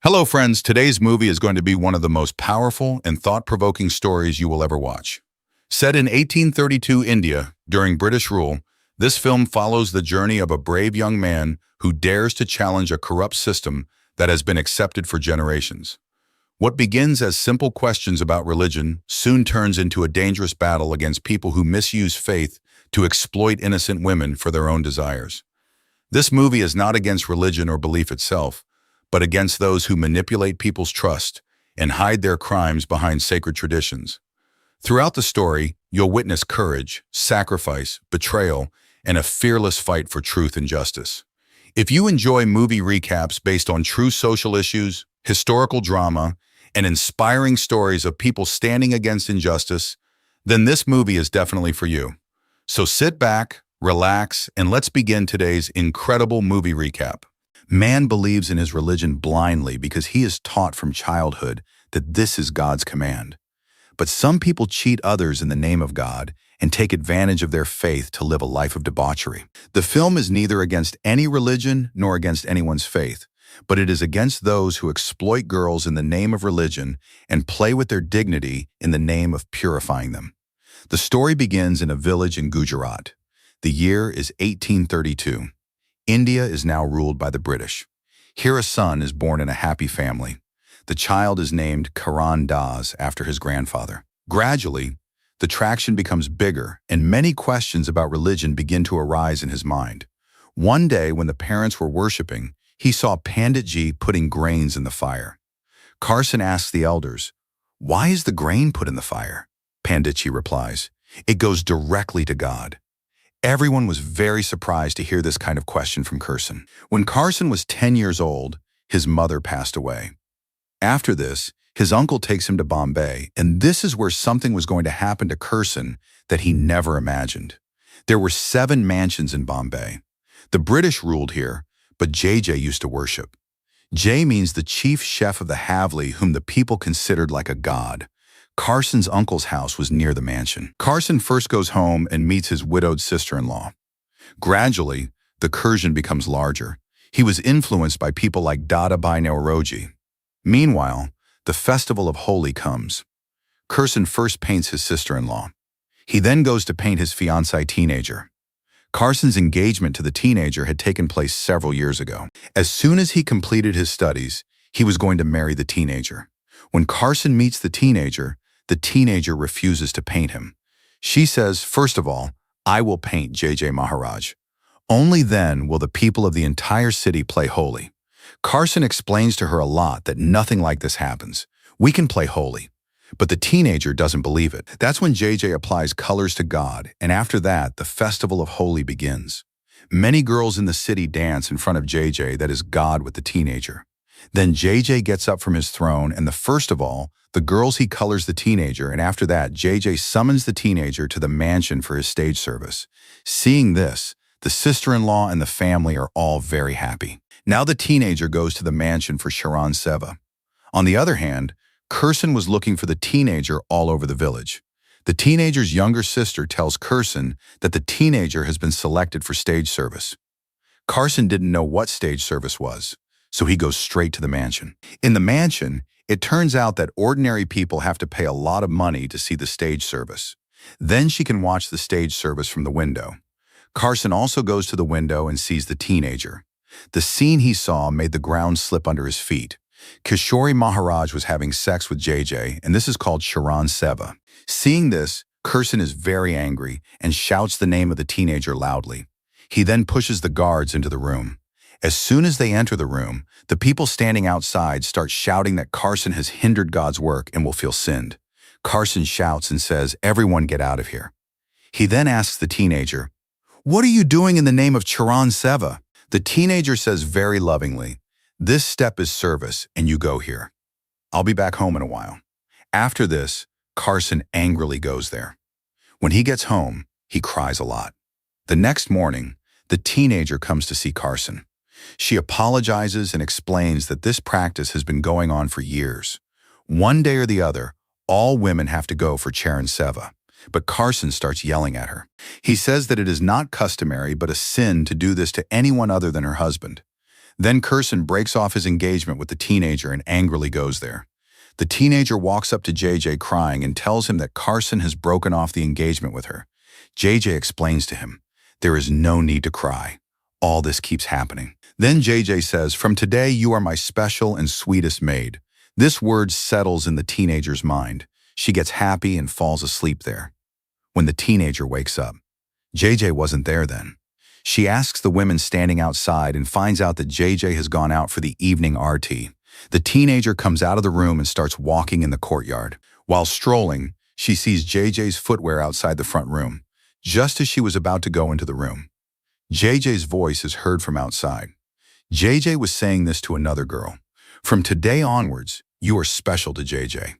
Hello, friends. Today's movie is going to be one of the most powerful and thought-provoking stories you will ever watch. Set in 1832 India, during British rule, this film follows the journey of a brave young man who dares to challenge a corrupt system that has been accepted for generations. What begins as simple questions about religion soon turns into a dangerous battle against people who misuse faith to exploit innocent women for their own desires. This movie is not against religion or belief itself, but against those who manipulate people's trust and hide their crimes behind sacred traditions. Throughout the story, you'll witness courage, sacrifice, betrayal, and a fearless fight for truth and justice. If you enjoy movie recaps based on true social issues, historical drama, and inspiring stories of people standing against injustice, then this movie is definitely for you. So sit back, relax, and let's begin today's incredible movie recap. Man believes in his religion blindly because he is taught from childhood that this is God's command. But some people cheat others in the name of God and take advantage of their faith to live a life of debauchery. The film is neither against any religion nor against anyone's faith, but it is against those who exploit girls in the name of religion and play with their dignity in the name of purifying them. The story begins in a village in Gujarat. The year is 1832. India is now ruled by the British. Here a son is born in a happy family. The child is named Karan Das after his grandfather. Gradually, the traction becomes bigger and many questions about religion begin to arise in his mind. One day when the parents were worshiping, he saw Panditji putting grains in the fire. Carson asks the elders, "Why is the grain put in the fire?" Panditji replies, "It goes directly to God." Everyone was very surprised to hear this kind of question from Carson. When Carson was 10 years old, his mother passed away. After this, his uncle takes him to Bombay, and this is where something was going to happen to Carson that he never imagined. There were 7 mansions in Bombay. The British ruled here, but JJ used to worship. J means the chief chef of the Havli, whom the people considered like a god. Carson's uncle's house was near the mansion. Carson first goes home and meets his widowed sister-in-law. Gradually, the incursion becomes larger. He was influenced by people like Dadabhai Naoroji. Meanwhile, the festival of Holi comes. Carson first paints his sister-in-law. He then goes to paint his fiancée teenager. Carson's engagement to the teenager had taken place several years ago. As soon as he completed his studies, he was going to marry the teenager. When Carson meets the teenager refuses to paint him. She says, "First of all, I will paint JJ Maharaj. Only then will the people of the entire city play Holi." Carson explains to her a lot that nothing like this happens. We can play Holi. But the teenager doesn't believe it. That's when JJ applies colors to God, and after that, the festival of Holi begins. Many girls in the city dance in front of JJ, that is God with the teenager. Then JJ gets up from his throne, and first of all, the girls he colors the teenager, and after that, JJ summons the teenager to the mansion for his stage service. Seeing this, the sister-in-law and the family are all very happy. Now the teenager goes to the mansion for Sharan Seva. On the other hand, Carson was looking for the teenager all over the village. The teenager's younger sister tells Carson that the teenager has been selected for stage service. Carson didn't know what stage service was, so he goes straight to the mansion. In the mansion, it turns out that ordinary people have to pay a lot of money to see the stage service. Then she can watch the stage service from the window. Carson also goes to the window and sees the teenager. The scene he saw made the ground slip under his feet. Kishori Maharaj was having sex with JJ, and this is called Sharan Seva. Seeing this, Carson is very angry and shouts the name of the teenager loudly. He then pushes the guards into the room. As soon as they enter the room, the people standing outside start shouting that Carson has hindered God's work and will feel sinned. Carson shouts and says, "Everyone get out of here." He then asks the teenager, "What are you doing in the name of Sharan Seva?" The teenager says very lovingly, "This step is service and you go here. I'll be back home in a while." After this, Carson angrily goes there. When he gets home, he cries a lot. The next morning, the teenager comes to see Carson. She apologizes and explains that this practice has been going on for years. One day or the other, all women have to go for Charan Seva. But Carson starts yelling at her. He says that it is not customary but a sin to do this to anyone other than her husband. Then Carson breaks off his engagement with the teenager and angrily goes there. The teenager walks up to JJ crying and tells him that Carson has broken off the engagement with her. JJ explains to him, "There is no need to cry. All this keeps happening." Then JJ says, "From today you are my special and sweetest maid." This word settles in the teenager's mind. She gets happy and falls asleep there. When the teenager wakes up, JJ wasn't there then. She asks the women standing outside and finds out that JJ has gone out for the evening RT. The teenager comes out of the room and starts walking in the courtyard. While strolling, she sees JJ's footwear outside the front room, just as she was about to go into the room. JJ's voice is heard from outside. JJ was saying this to another girl. "From today onwards, you are special to JJ."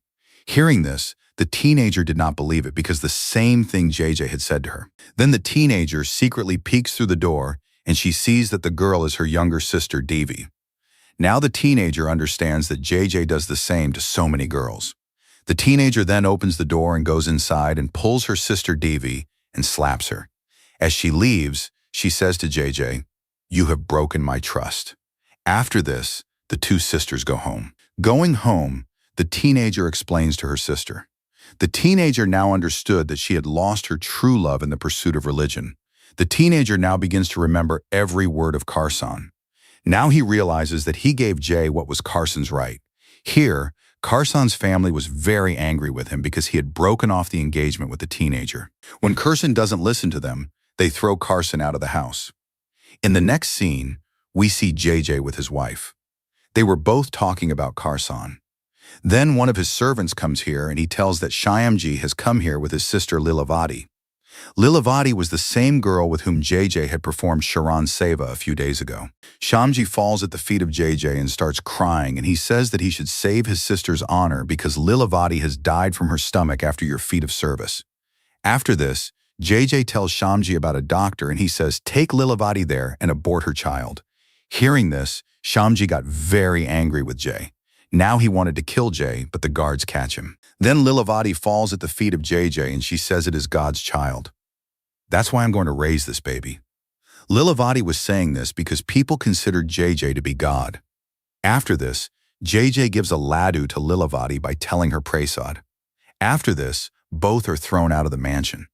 Hearing this, the teenager did not believe it because the same thing JJ had said to her. Then the teenager secretly peeks through the door and she sees that the girl is her younger sister, Devi. Now the teenager understands that JJ does the same to so many girls. The teenager then opens the door and goes inside and pulls her sister Devi and slaps her. As she leaves, she says to JJ, "You have broken my trust." After this, the two sisters go home. Going home, the teenager explains to her sister. The teenager now understood that she had lost her true love in the pursuit of religion. The teenager now begins to remember every word of Carson. Now he realizes that he gave Jay what was Carson's right. Here, Carson's family was very angry with him because he had broken off the engagement with the teenager. When Carson doesn't listen to them, they throw Carson out of the house. In the next scene, we see JJ with his wife. They were both talking about Carson. Then one of his servants comes here and he tells that Shyamji has come here with his sister Lilavati. Lilavati was the same girl with whom JJ had performed Sharan Seva a few days ago. Shyamji falls at the feet of JJ and starts crying, and he says that he should save his sister's honor because Lilavati has died from her stomach after your feat of service. After this, JJ tells Shyamji about a doctor and he says, "Take Lilavati there and abort her child." Hearing this, Shyamji got very angry with Jay. Now he wanted to kill Jay, but the guards catch him. Then Lilavati falls at the feet of JJ and she says it is God's child. "That's why I'm going to raise this baby." Lilavati was saying this because people considered JJ to be God. After this, JJ gives a laddu to Lilavati by telling her prasad. After this, both are thrown out of the mansion.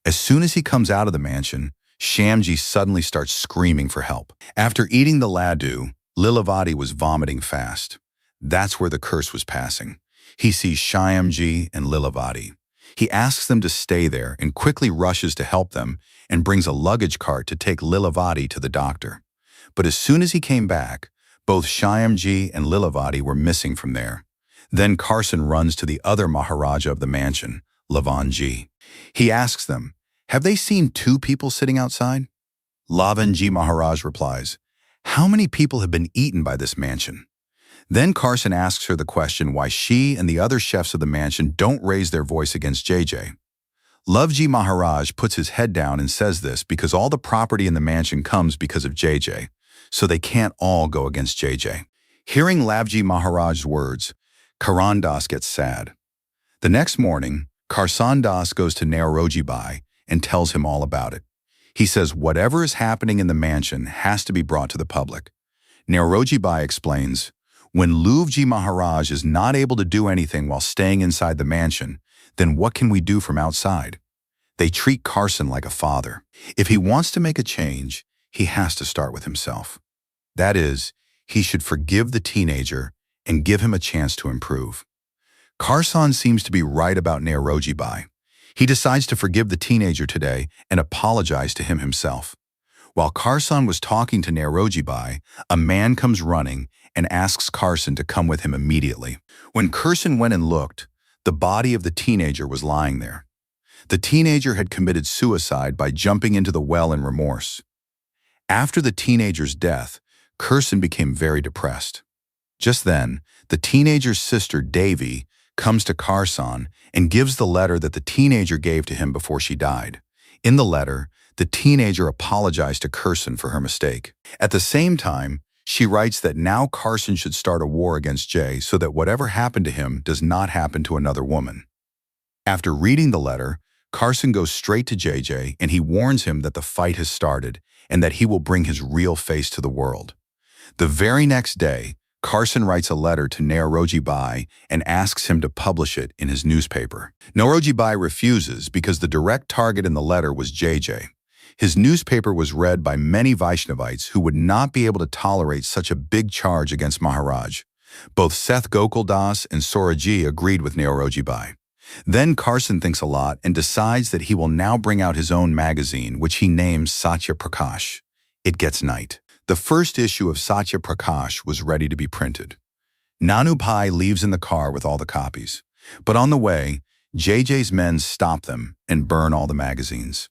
As soon as he comes out of the mansion, Shyamji suddenly starts screaming for help. After eating the laddu, Lilavati was vomiting fast. That's where the curse was passing. He sees Shyamji and Lilavati. He asks them to stay there and quickly rushes to help them and brings a luggage cart to take Lilavati to the doctor. But as soon as he came back, both Shyamji and Lilavati were missing from there. Then Carson runs to the other Maharaja of the mansion, Lavanji. He asks them, "Have they seen two people sitting outside?" Lavanji Maharaj replies, "How many people have been eaten by this mansion?" Then Carson asks her the question why she and the other chefs of the mansion don't raise their voice against JJ. Lavji Maharaj puts his head down and says this because all the property in the mansion comes because of JJ, so they can't all go against JJ. Hearing Lavji Maharaj's words, Karan Das gets sad. The next morning, Karsan Das goes to Naoroji Bai and tells him all about it. He says whatever is happening in the mansion has to be brought to the public. Naoroji Bai explains, "When Luvji Maharaj is not able to do anything while staying inside the mansion, then what can we do from outside? They treat Carson like a father. If he wants to make a change, he has to start with himself. That is, he should forgive the teenager and give him a chance to improve." Carson seems to be right about Naoroji Bai. He decides to forgive the teenager today and apologize to him himself. While Carson was talking to Naoroji Bai, a man comes running and asks Carson to come with him immediately. When Carson went and looked, the body of the teenager was lying there. The teenager had committed suicide by jumping into the well in remorse. After the teenager's death, Carson became very depressed. Just then, the teenager's sister, Devi, comes to Carson and gives the letter that the teenager gave to him before she died. In the letter, the teenager apologized to Carson for her mistake. At the same time, she writes that now Carson should start a war against Jay so that whatever happened to him does not happen to another woman. After reading the letter, Carson goes straight to JJ and he warns him that the fight has started and that he will bring his real face to the world. The very next day, Carson writes a letter to Noroji Bai and asks him to publish it in his newspaper. Noroji Bai refuses because the direct target in the letter was JJ. His newspaper was read by many Vaishnavites who would not be able to tolerate such a big charge against Maharaj. Both Seth Gokuldas and Soraji agreed with Noroji Bai. Then Carson thinks a lot and decides that he will now bring out his own magazine, which he names Satya Prakash. It gets night. The first issue of Satya Prakash was ready to be printed. Nanu Pai leaves in the car with all the copies. But on the way, JJ's men stop them and burn all the magazines.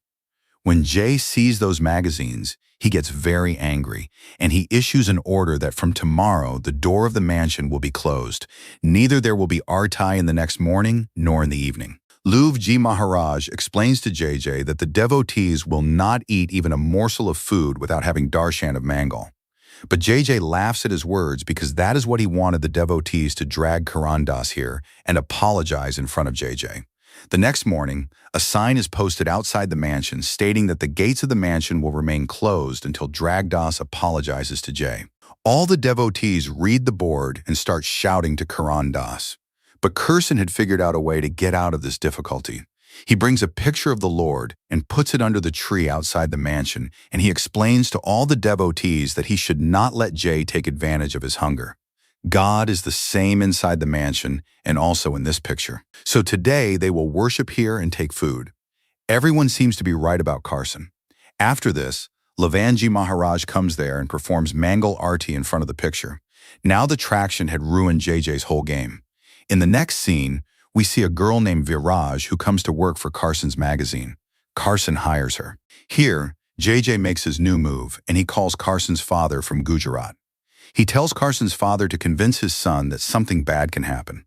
When Jay sees those magazines, he gets very angry, and he issues an order that from tomorrow the door of the mansion will be closed. Neither there will be artai in the next morning nor in the evening. Luv Ji Maharaj explains to JJ that the devotees will not eat even a morsel of food without having darshan of Mangal. But JJ laughs at his words because that is what he wanted the devotees to drag Karan Das here and apologize in front of JJ. The next morning, a sign is posted outside the mansion stating that the gates of the mansion will remain closed until Drag Das apologizes to Jay. All the devotees read the board and start shouting to Karan Das. But Kirsan had figured out a way to get out of this difficulty. He brings a picture of the Lord and puts it under the tree outside the mansion, and he explains to all the devotees that he should not let Jay take advantage of his hunger. God is the same inside the mansion and also in this picture. So today they will worship here and take food. Everyone seems to be right about Carson. After this, Lavanji Maharaj comes there and performs Mangal Arti in front of the picture. Now the traction had ruined JJ's whole game. In the next scene, we see a girl named Viraj who comes to work for Carson's magazine. Carson hires her. Here, JJ makes his new move and he calls Carson's father from Gujarat. He tells Carson's father to convince his son that something bad can happen.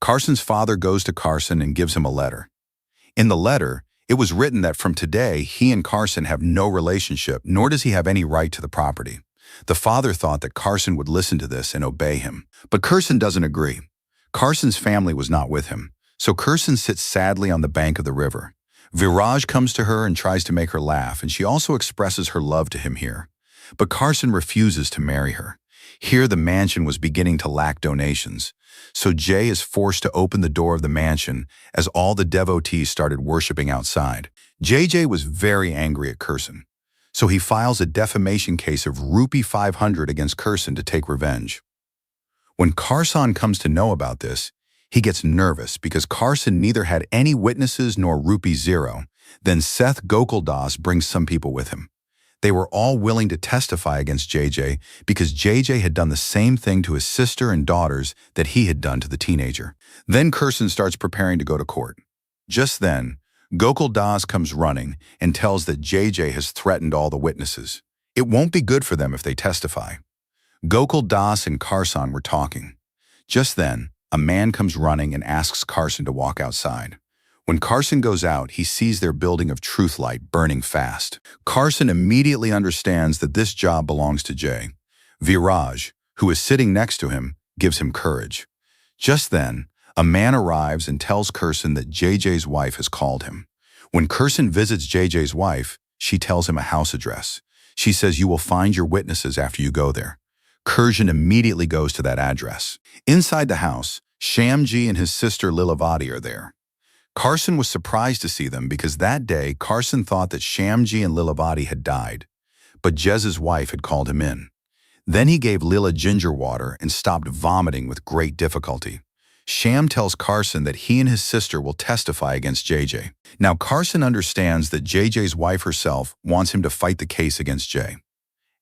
Carson's father goes to Carson and gives him a letter. In the letter, it was written that from today, he and Carson have no relationship, nor does he have any right to the property. The father thought that Carson would listen to this and obey him. But Carson doesn't agree. Carson's family was not with him, so Carson sits sadly on the bank of the river. Viraj comes to her and tries to make her laugh, and she also expresses her love to him here. But Carson refuses to marry her. Here the mansion was beginning to lack donations, so Jay is forced to open the door of the mansion as all the devotees started worshipping outside. JJ was very angry at Carson, so he files a defamation case of rupee 500 against Carson to take revenge. When Carson comes to know about this, he gets nervous because Carson neither had any witnesses nor rupee 0. Then Seth Gokuldas brings some people with him. They were all willing to testify against JJ because JJ had done the same thing to his sister and daughters that he had done to the teenager. Then Carson starts preparing to go to court. Just then, Gokul Das comes running and tells that JJ has threatened all the witnesses. It won't be good for them if they testify. Gokul Das and Carson were talking. Just then, a man comes running and asks Carson to walk outside. When Carson goes out, he sees their building of Truth Light burning fast. Carson immediately understands that this job belongs to Jay. Viraj, who is sitting next to him, gives him courage. Just then, a man arrives and tells Carson that JJ's wife has called him. When Carson visits JJ's wife, she tells him a house address. She says you will find your witnesses after you go there. Carson immediately goes to that address. Inside the house, Shyamji and his sister Lilavati are there. Carson was surprised to see them because that day Carson thought that Shyamji and Lilavati had died, but Jez's wife had called him in. Then he gave Lila ginger water and stopped vomiting with great difficulty. Shyam tells Carson that he and his sister will testify against JJ. Now Carson understands that JJ's wife herself wants him to fight the case against Jay.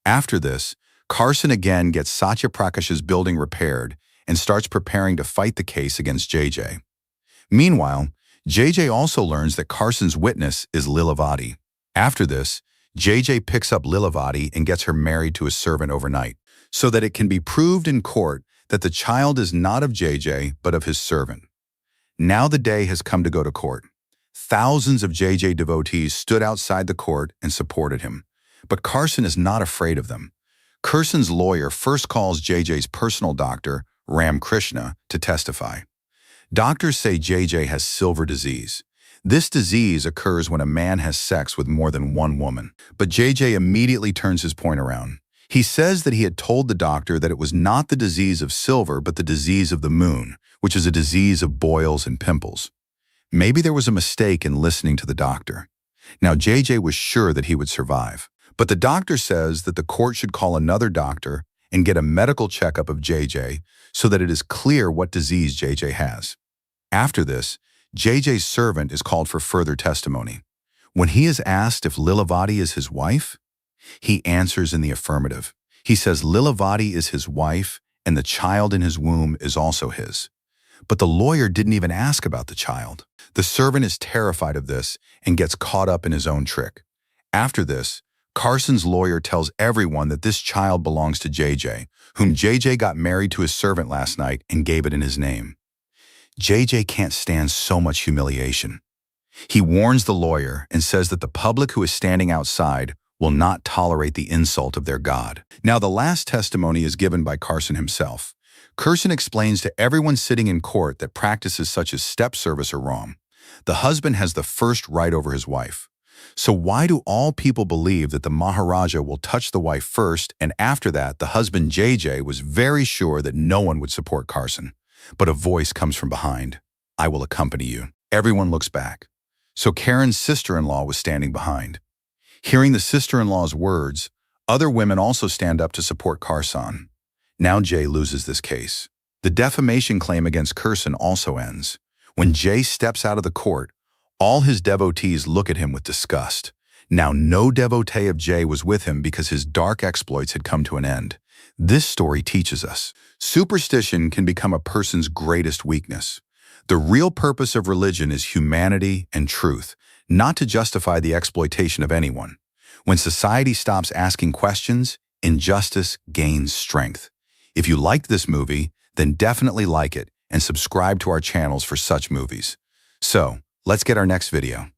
After this, Carson again gets Satya Prakash's building repaired and starts preparing to fight the case against JJ. Meanwhile, JJ also learns that Carson's witness is Lilavati. After this, JJ picks up Lilavati and gets her married to his servant overnight, so that it can be proved in court that the child is not of JJ but of his servant. Now the day has come to go to court. Thousands of JJ devotees stood outside the court and supported him, but Carson is not afraid of them. Carson's lawyer first calls JJ's personal doctor, Ram Krishna, to testify. Doctors say JJ has silver disease. This disease occurs when a man has sex with more than one woman. But JJ immediately turns his point around. He says that he had told the doctor that it was not the disease of silver but the disease of the moon, which is a disease of boils and pimples. Maybe there was a mistake in listening to the doctor. Now, JJ was sure that he would survive. But the doctor says that the court should call another doctor and get a medical checkup of JJ so that it is clear what disease JJ has. After this, JJ's servant is called for further testimony. When he is asked if Lilavati is his wife, he answers in the affirmative. He says Lilavati is his wife and the child in his womb is also his. But the lawyer didn't even ask about the child. The servant is terrified of this and gets caught up in his own trick. After this, Carson's lawyer tells everyone that this child belongs to JJ, whom JJ got married to his servant last night and gave it in his name. JJ can't stand so much humiliation. He warns the lawyer and says that the public who is standing outside will not tolerate the insult of their God. Now, the last testimony is given by Carson himself. Carson explains to everyone sitting in court that practices such as step service are wrong. The husband has the first right over his wife. So why do all people believe that the Maharaja will touch the wife first, and after that, the husband JJ was very sure that no one would support Carson? But a voice comes from behind. I will accompany you. Everyone looks back. So Karen's sister-in-law was standing behind. Hearing the sister-in-law's words, other women also stand up to support Carson. Now Jay loses this case. The defamation claim against Carson also ends. When Jay steps out of the court, all his devotees look at him with disgust. Now no devotee of Jay was with him because his dark exploits had come to an end. This story teaches us, superstition can become a person's greatest weakness. The real purpose of religion is humanity and truth, not to justify the exploitation of anyone. When society stops asking questions, injustice gains strength. If you liked this movie, then definitely like it and subscribe to our channels for such movies. So, let's get our next video.